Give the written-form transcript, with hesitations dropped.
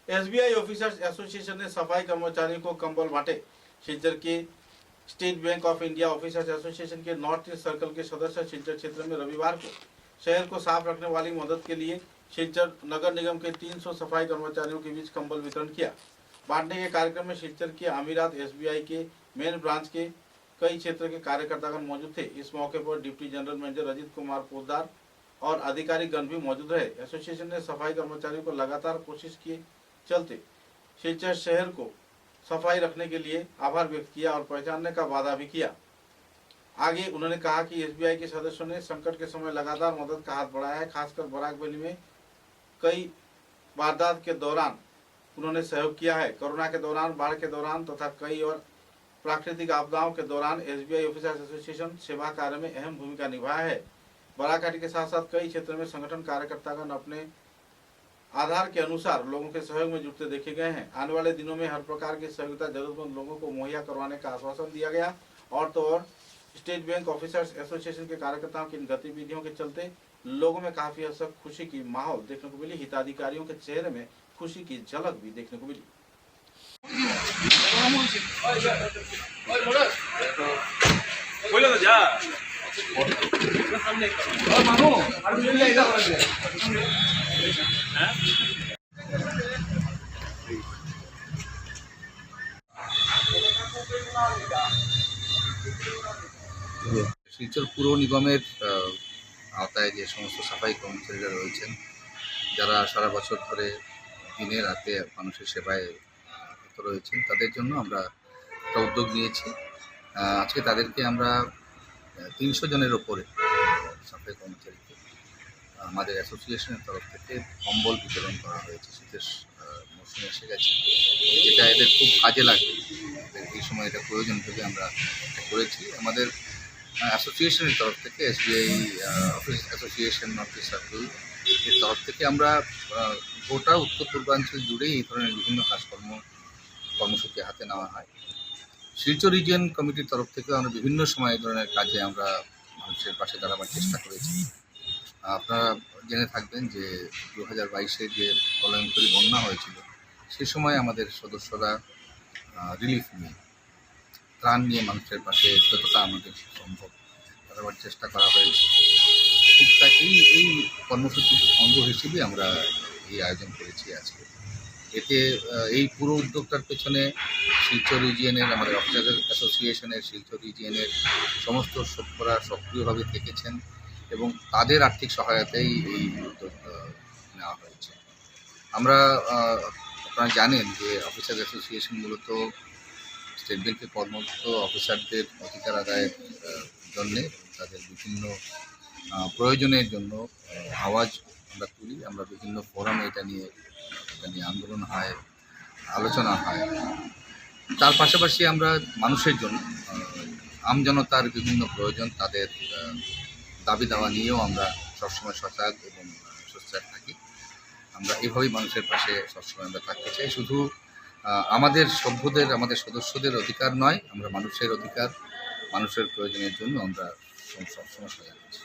SBI officers association ने सफाई कर्मचारियों को कंबल बांटे। सिलचर के state bank of India officers association के नॉर्थ ईस्ट सर्कल के सदस्य सिलचर क्षेत्र में रविवार को शहर को साफ रखने वाली मदद के लिए सिलचर नगर निगम के 300 सफाई कर्मचारियों के बीच कंबल वितरण किया। बांटने के कार्यक्रम में सिलचर के अमीरात एसबीआई के मेन ब्रांच के कई क्षेत्र के कार्यकर्तागण मौजूद थे। इस मौके पर deputy general manager Ajit Kumar Poddar और अधिकारी गण भी मौजूद रहे। एसोसिएशन ने सफाई कर्मचारियों को लगातार कोशिश किए चलते सिलचर शहर को सफाई रखने के लिए आभार व्यक्त किया और पहचानने का वादा भी किया। आगे उन्होंने कहा कि एसबीआई के सदस्यों ने संकट के समय लगातार मदद का हाथ बढ़ाया है। खासकर बराक वैली में कई वारदात के दौरान उन्होंने सहयोग किया है। कोरोना के दौरान, बाढ़ के दौरान तथा कई और प्राकृतिक आपदाओं के दौरान एसबीआई ऑफिसर्स एसोसिएशन सेवा कार्य में अहम भूमिका निभाया है। बराकाठी के साथ साथ कई क्षेत्रों में संगठन कार्यकर्तागण अपने आधार के अनुसार लोगों के सहयोग में जुटते देखे गए हैं। आने वाले दिनों में हर प्रकार की सहयोगिता जरूरतमंद लोगों को मुहैया करवाने का आश्वासन दिया गया। और तो और स्टेट बैंक ऑफिसर्स एसोसिएशन के कार्यकर्ताओं की इन गतिविधियों के चलते लोगों में काफी हद तक खुशी की माहौल देखने को मिली। हिताधिकारियों के चेहरे में खुशी की झलक भी देखने को मिली। শিলচর পুর নিগমের আওতায় যে সমস্ত সাফাই কর্মচারীরা রয়েছেন, যারা সারা বছর ধরে দিনে রাতে মানুষের সেবায় রত রয়েছেন, তাদের জন্য আমরা একটা উদ্যোগ নিয়েছি। আজকে তাদেরকে আমরা 300 জনের ওপরে সাফাই কর্মচারীকে আমাদের অ্যাসোসিয়েশনের তরফ থেকে কম্বল বিতরণ করা হয়েছে। শীতের মৌসুম এসে গেছে, যেটা এদের খুব কাজে লাগবে, এই সময় এটা প্রয়োজন ভেবে আমরা করেছি। আমাদের অ্যাসোসিয়েশনের তরফ থেকে SBI office association north east circle এর তরফ থেকে আমরা গোটা উত্তর পূর্বাঞ্চল জুড়েই এই ধরনের বিভিন্ন কর্মসূচি হাতে নেওয়া হয়। শিলচর রিজিয়ন কমিটির তরফ থেকে আমরা বিভিন্ন সময় এই ধরনের কাজে আমরা মানুষের পাশে দাঁড়াবার চেষ্টা করেছি। আপনারা জেনে থাকবেন যে 2022-এ যে প্রলয়ঙ্করী বন্যা হয়েছিল, সে সময় আমাদের সদস্যরা রিলিফ নিয়ে, ত্রাণ নিয়ে মানুষের পাশে যতটা আমাদের সম্ভব দাঁড়াবার চেষ্টা করা হয়েছে। ঠিক তাই এই কর্মসূচির অঙ্গ হিসেবে আমরা এই আয়োজন করেছি আজকে। এতে এই পুরো উদ্যোগটার পেছনে শিলচর রিজিয়নের, আমাদের অফিসার অ্যাসোসিয়েশনের, শিলচর রিজিয়নের সমস্ত সভ্যরা সক্রিয়ভাবে থেকেছেন এবং তাদের আর্থিক সহায়তাই এই উদ্যোগ নেওয়া হয়েছে। আমরা আপনারা জানেন যে অফিসার অ্যাসোসিয়েশন মূলত স্টেট ব্যাংকে কর্মরত অফিসারদের অধিকার আদায়ের জন্যে, তাদের বিভিন্ন প্রয়োজনের জন্য আওয়াজ আমরা তুলি। আমরা বিভিন্ন ফোরামে এটা নিয়ে আন্দোলন হয়, আলোচনা হয়। তার পাশাপাশি আমরা মানুষের জন্য, আমজনতার বিভিন্ন প্রয়োজন, তাদের দাবি দাওয়া নিয়েও আমরা সবসময় সজাগ এবং সোচ্চার থাকি। আমরা এভাবেই মানুষের পাশে সবসময় আমরা থাকতে চাই। শুধু আমাদের সভ্যদের, আমাদের সদস্যদের অধিকার নয়, আমরা মানুষের অধিকার, মানুষের প্রয়োজনের জন্য আমরা সবসময় সজাগ আছি।